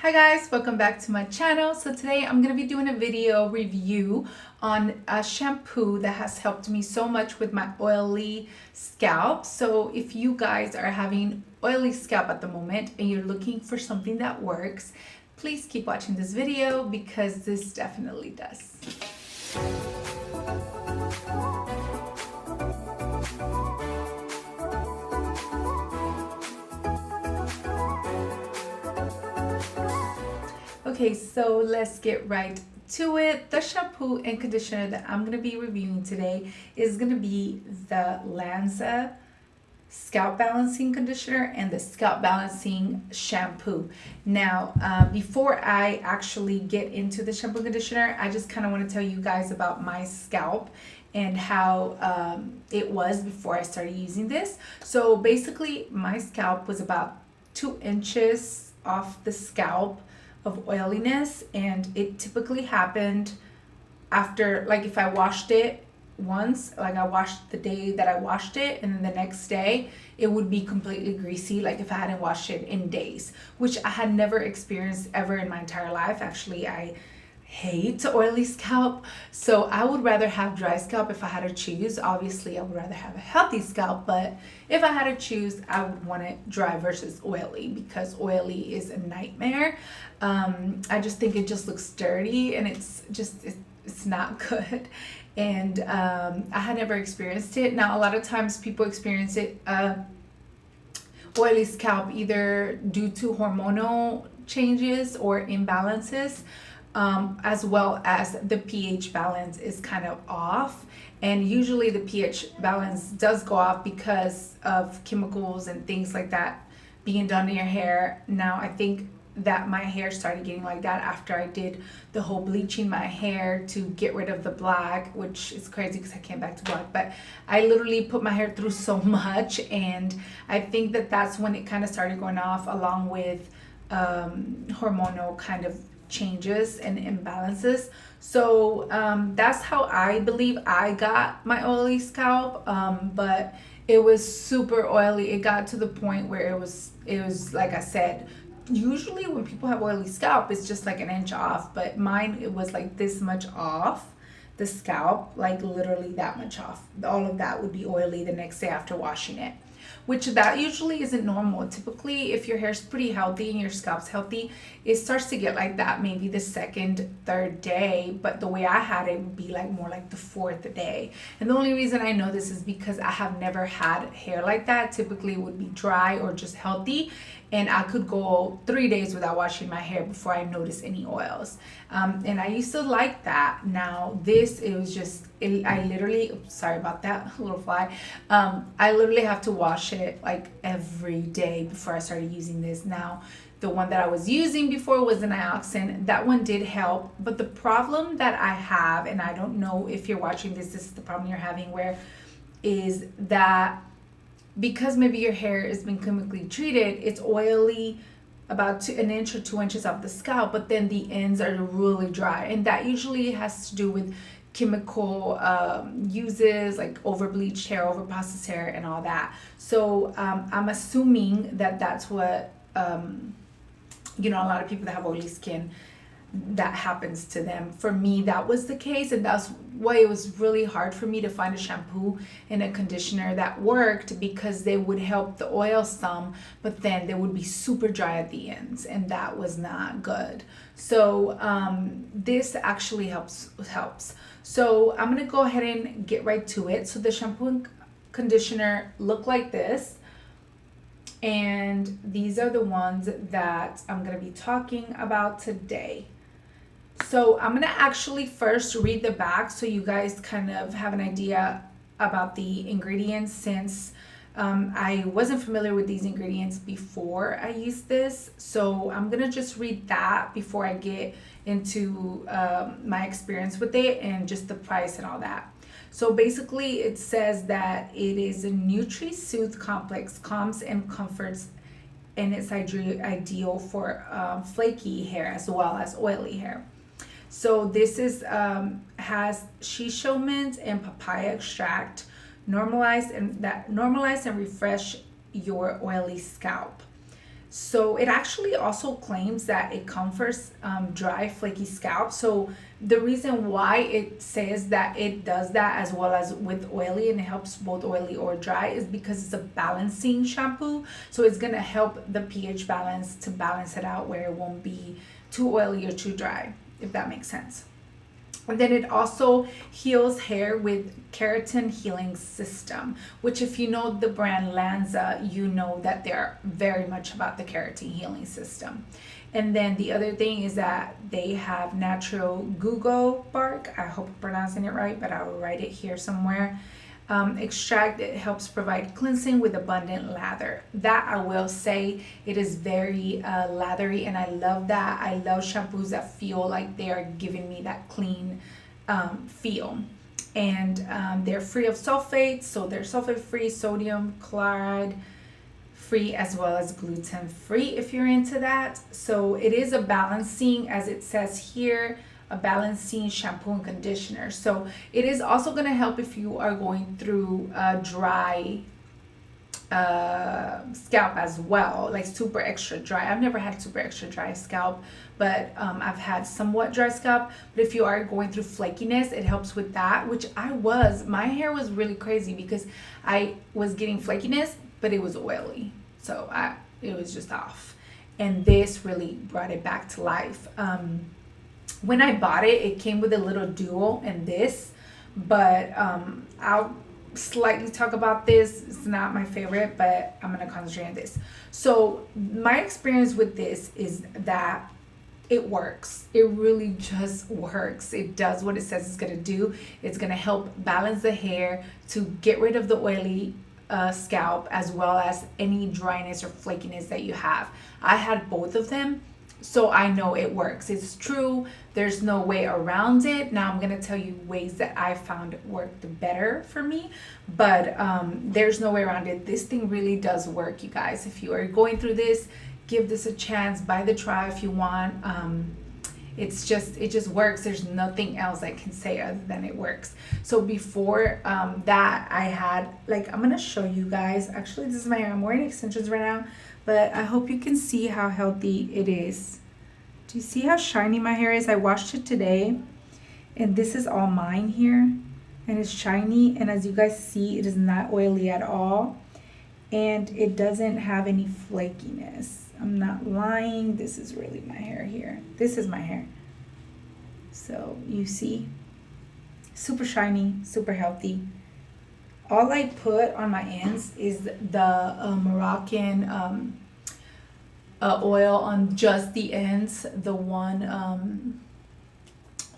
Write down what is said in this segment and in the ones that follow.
Hi guys, welcome back to my channel. So today I'm going to be doing a video review on a shampoo that has helped me so much with my oily scalp. So if you guys are having oily scalp at the moment and you're looking for something that works, please keep watching this video because this definitely does. Okay, so let's get right to it. The shampoo and conditioner that I'm going to be reviewing today is going to be the LANZA scalp balancing conditioner and the scalp balancing shampoo. Now, before I actually get into the shampoo and conditioner, I just kind of want to tell you guys about my scalp and how it was before I started using this. So basically, my scalp was about 2 inches off the scalp of oiliness, and it typically happened after, like, if I washed it once, like I washed the day that I washed it, and then the next day it would be completely greasy, like if I hadn't washed it in days, which I had never experienced ever in my entire life. Actually, I hate oily scalp, so I would rather have dry scalp if I had to choose. Obviously I would rather have a healthy scalp, but if I had to choose, I would want it dry versus oily, because oily is a nightmare. I just think it just looks dirty, and it's not good. And I had never experienced it. Now, a lot of times people experience it, oily scalp, either due to hormonal changes or imbalances, as well as the pH balance is kind of off. And usually the pH balance does go off because of chemicals and things like that being done to your hair. Now, I think that my hair started getting like that after I did the whole bleaching my hair to get rid of the black, which is crazy because I came back to black, but I literally put my hair through so much, and I think that that's when it kind of started going off, along with hormonal kind of changes and imbalances. So that's how I believe I got my oily scalp, but it was super oily. It got to the point where it was like I said, usually when people have oily scalp, it's just like an inch off, but mine, it was like this much off the scalp, like literally that much off. All of that would be oily the next day after washing it, which that usually isn't normal. Typically, if your hair's pretty healthy and your scalp's healthy, it starts to get like that maybe the second, third day, but the way I had it would be like more like the fourth day. And the only reason I know this is because I have never had hair like that. Typically it would be dry or just healthy, and I could go 3 days without washing my hair before I noticed any oils. And I used to like that. Now this, it was just, I literally, sorry about that little fly. I literally have to wash it like every day before I started using this. Now, the one that I was using before was an Nioxin. That one did help, but the problem that I have, and I don't know if you're watching this is the problem you're having, where is that because maybe your hair has been chemically treated, it's oily about an inch or 2 inches off the scalp, but then the ends are really dry, and that usually has to do with chemical uses, like over bleached hair, over processed hair, and all that. So I'm assuming that that's what a lot of people that have oily skin, that happens to them. For me, that was the case, and that's why it was really hard for me to find a shampoo and a conditioner that worked, because they would help the oil some, but then they would be super dry at the ends, and that was not good. So this actually helps. So I'm gonna go ahead and get right to it. So the shampoo and conditioner look like this, and these are the ones that I'm gonna be talking about today. So I'm going to actually first read the back so you guys kind of have an idea about the ingredients, since I wasn't familiar with these ingredients before I used this. So I'm going to just read that before I get into my experience with it and just the price and all that. So basically it says that it is a Nutri-Soothe complex, calms and comforts, and it's ideal for flaky hair as well as oily hair. So this is has shisho mint and papaya extract, normalize and refresh your oily scalp. So it actually also claims that it comforts dry, flaky scalp. So the reason why it says that it does that as well as with oily and it helps both oily or dry is because it's a balancing shampoo. So it's gonna help the pH balance to balance it out where it won't be too oily or too dry, if that makes sense. And then it also heals hair with keratin healing system, which if you know the brand LANZA, you know that they're very much about the keratin healing system. And then the other thing is that they have natural gugo bark. I hope I'm pronouncing it right, but I will write it here somewhere. Extract. It helps provide cleansing with abundant lather. That I will say, it is very lathery, and I love that. I love shampoos that feel like they are giving me that clean feel. And they're free of sulfates, so they're sulfate free, sodium chloride free, as well as gluten free if you're into that. So it is a balancing, as it says here, a balancing shampoo and conditioner. So it is also going to help if you are going through dry scalp as well, like super extra dry. I've never had super extra dry scalp, but I've had somewhat dry scalp. But if you are going through flakiness, it helps with that, which my hair was really crazy because I was getting flakiness, but it was oily. So it was just off. And this really brought it back to life. When I bought it, it came with a little duo and this, but I'll slightly talk about this. It's not my favorite, but I'm going to concentrate on this. So my experience with this is that it works. It really just works. It does what it says it's going to do. It's going to help balance the hair to get rid of the oily scalp as well as any dryness or flakiness that you have. I had both of them, so I know it works. It's true. There's no way around it. Now I'm going to tell you ways that I found worked better for me, but there's no way around it. This thing really does work, you guys. If you are going through this, give this a chance. Buy the try if you want. It just works. There's nothing else I can say other than it works. So before that, I had, I'm going to show you guys. Actually, this is my hair. I'm wearing extensions right now, but I hope you can see how healthy it is. Do you see how shiny my hair is? I washed it today, and this is all mine here, and it's shiny, and as you guys see, it is not oily at all, and it doesn't have any flakiness. I'm not lying. This is really my hair here. This is my hair. So you see, super shiny, super healthy. All I put on my ends is the Moroccan oil on just the ends, the one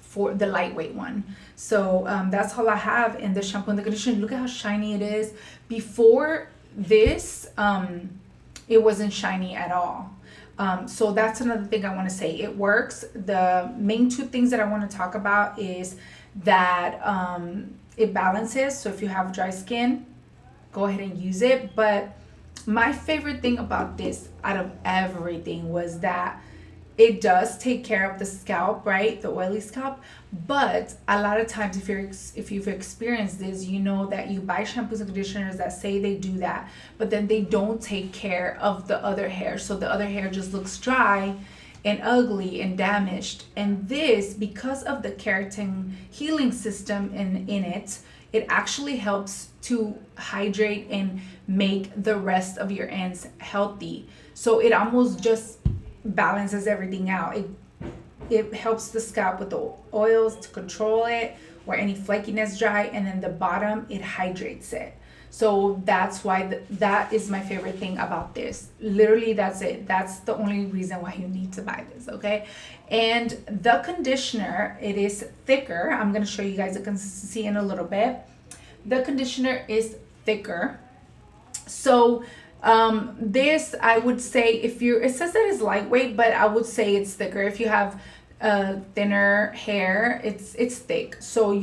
for the lightweight one. So that's all I have in the shampoo and the conditioner. Look at how shiny it is. Before this, it wasn't shiny at all. So that's another thing I want to say. It works. The main two things that I want to talk about is that it balances. So if you have dry skin, go ahead and use it. But my favorite thing about this out of everything was that it does take care of the scalp, right? The oily scalp. But a lot of times if you've experienced this, you know that you buy shampoos and conditioners that say they do that, but then they don't take care of the other hair. So the other hair just looks dry and ugly and damaged. And this, because of the keratin healing system in it, it actually helps to hydrate and make the rest of your ends healthy. So it almost just balances everything out. It helps the scalp with the oils to control it, where any flakiness dry, and then the bottom, it hydrates it. So that's why that is my favorite thing about this. Literally, that's it. That's the only reason why you need to buy this, okay? And the conditioner, it is thicker. I'm going to show you guys the consistency in a little bit. The conditioner is thicker. So this, I would say, it says that it's lightweight, but I would say it's thicker. If you have thinner hair, it's thick. So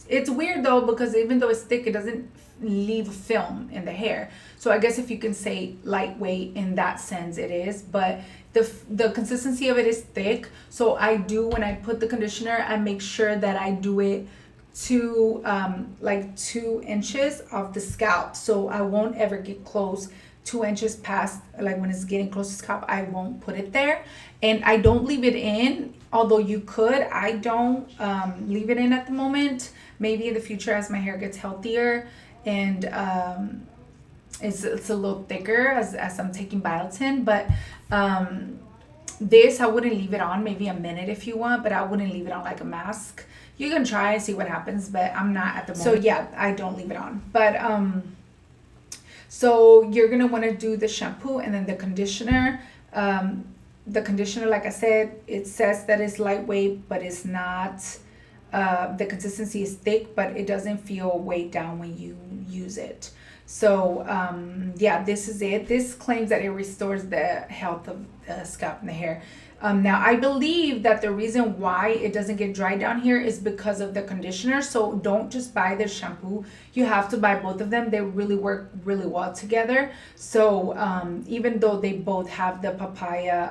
it's weird though, because even though it's thick, it doesn't leave film in the hair. So I guess if you can say lightweight in that sense, it is, but the consistency of it is thick. So when I put the conditioner, I make sure that I do it to 2 inches of the scalp, so I won't ever get close 2 inches past, like when it's getting close to scalp, I won't put it there. And I don't leave it in, although you could. I don't leave it in at the moment. Maybe in the future as my hair gets healthier and it's a little thicker as I'm taking biotin. But this, I wouldn't leave it on, maybe a minute if you want, but I wouldn't leave it on like a mask. You can try and see what happens, but I'm not at the moment. So yeah, I don't leave it on. But so you're gonna want to do the shampoo and then the conditioner. The conditioner, like I said, it says that it's lightweight, but it's not. The consistency is thick, but it doesn't feel weighed down when you use it. So yeah, this is it. This claims that it restores the health of the scalp and the hair. Now, I believe that the reason why it doesn't get dry down here is because of the conditioner. So don't just buy the shampoo. You have to buy both of them. They really work really well together. So even though they both have the papaya,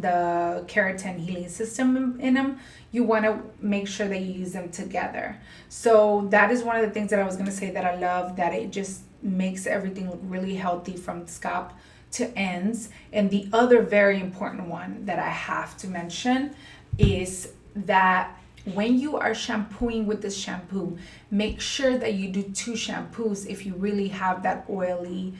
the keratin healing system in them, you want to make sure that you use them together. So that is one of the things that I was going to say that I love, that it just makes everything look really healthy from scalp to ends. And the other very important one that I have to mention is that when you are shampooing with this shampoo, make sure that you do 2 shampoos if you really have that oily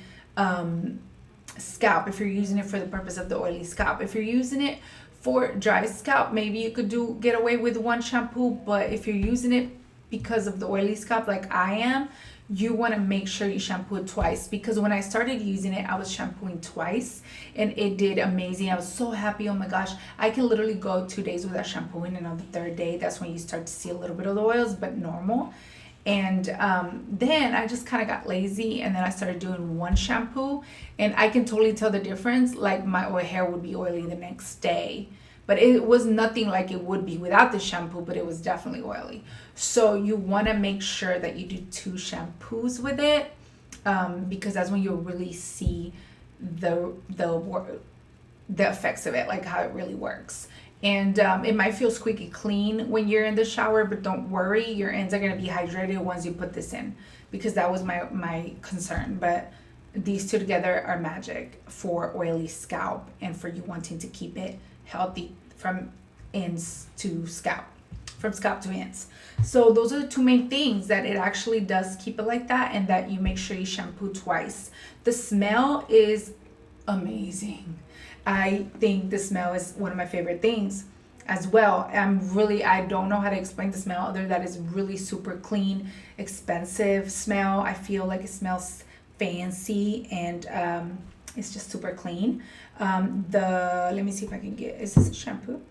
scalp, if you're using it for the purpose of the oily scalp. If you're using it for dry scalp, maybe you could get away with 1 shampoo, but if you're using it because of the oily scalp like I am, you want to make sure you shampoo it twice, because when I started using it, I was shampooing twice and it did amazing. I was so happy. Oh my gosh, I can literally go 2 days without shampooing, and on the 3rd day, that's when you start to see a little bit of the oils, but normal. And then I just kind of got lazy, and then I started doing 1 shampoo, and I can totally tell the difference. Like my hair would be oily the next day, but it was nothing like it would be without the shampoo, but it was definitely oily. So you want to make sure that you do 2 shampoos with it, because that's when you'll really see the effects of it, like how it really works. And it might feel squeaky clean when you're in the shower, but don't worry, your ends are going to be hydrated once you put this in, because that was my concern. But these 2 together are magic for oily scalp and for you wanting to keep it healthy from ends to scalp, from scalp to ends. So those are the 2 main things, that it actually does keep it like that, and that you make sure you shampoo twice. The smell is amazing. I think the smell is one of my favorite things as well. I don't know how to explain the smell other than it's really super clean, expensive smell. I feel like it smells fancy, and it's just super clean. Let me see if I can is this a shampoo?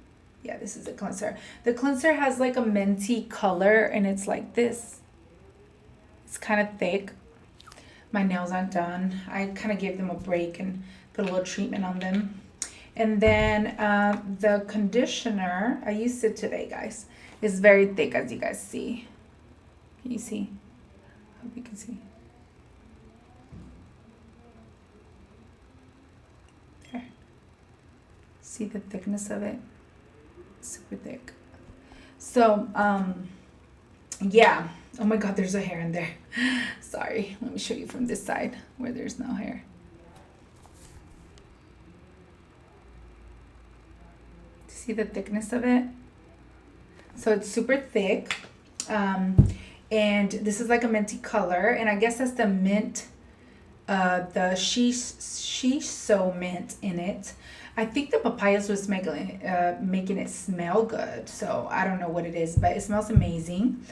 Yeah, this is a cleanser. The cleanser has like a minty color, and it's like this. It's kind of thick. My nails aren't done. I kind of gave them a break and put a little treatment on them. And then the conditioner, I used it today, guys. It's very thick, as you guys see. Can you see? I hope you can see. There. See the thickness of it? Super thick. So, yeah. Oh my God, there's a hair in there. Sorry. Let me show you from this side where there's no hair. See the thickness of it? So it's super thick. And this is like a minty color. And I guess that's the mint, the shiso mint in it. I think the papayas was making it smell good. So I don't know what it is, but it smells amazing.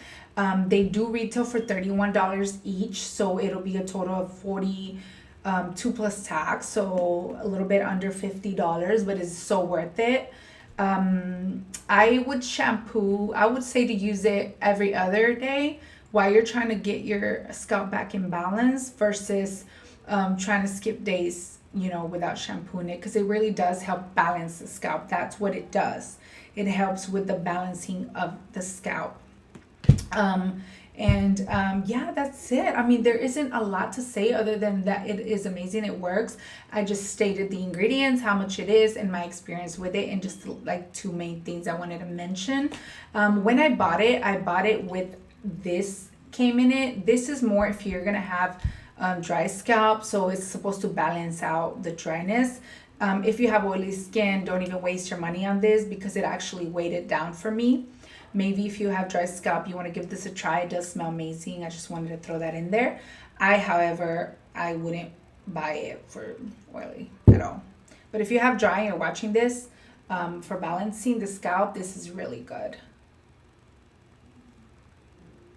They do retail for $31 each. So it'll be a total of $42 plus tax. So a little bit under $50, but it's so worth it. I would say to use it every other day while you're trying to get your scalp back in balance, versus trying to skip days, without shampooing it, because it really does help balance the scalp. That's what it does. It helps with the balancing of the scalp. Yeah, that's it. I mean, there isn't a lot to say other than that it is amazing. It works. I just stated the ingredients, how much it is, and my experience with it, and just like 2 main things I wanted to mention. When I bought it with this came in it. This is more if you're going to have dry scalp, so it's supposed to balance out the dryness. If you have oily skin, don't even waste your money on this because it actually weighed it down for me. Maybe if you have dry scalp, you want to give this a try. It does smell amazing. I just wanted to throw that in there. However, I wouldn't buy it for oily at all. But if you have dry and you're watching this, for balancing the scalp, this is really good.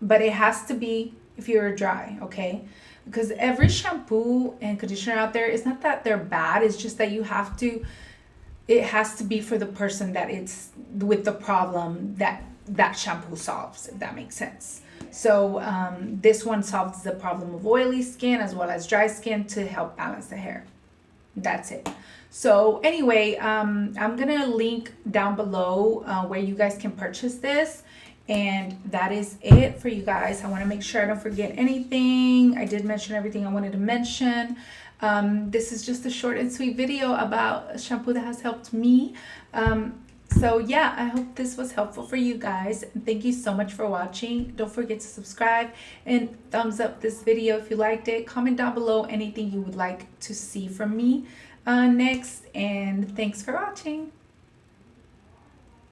But it has to be if you're dry, okay? Because every shampoo and conditioner out there, it's not that they're bad, it's just that it has to be for the person that it's with the problem that shampoo solves, if that makes sense. So this one solves the problem of oily skin as well as dry skin to help balance the hair. That's it. So anyway, I'm gonna link down below where you guys can purchase this. And that is it for you guys. I want to make sure I don't forget anything. I did mention everything I wanted to mention. This is just a short and sweet video about a shampoo that has helped me. So yeah, I hope this was helpful for you guys. Thank you so much for watching. Don't forget to subscribe and thumbs up this video if you liked it. Comment down below anything you would like to see from me next. And thanks for watching.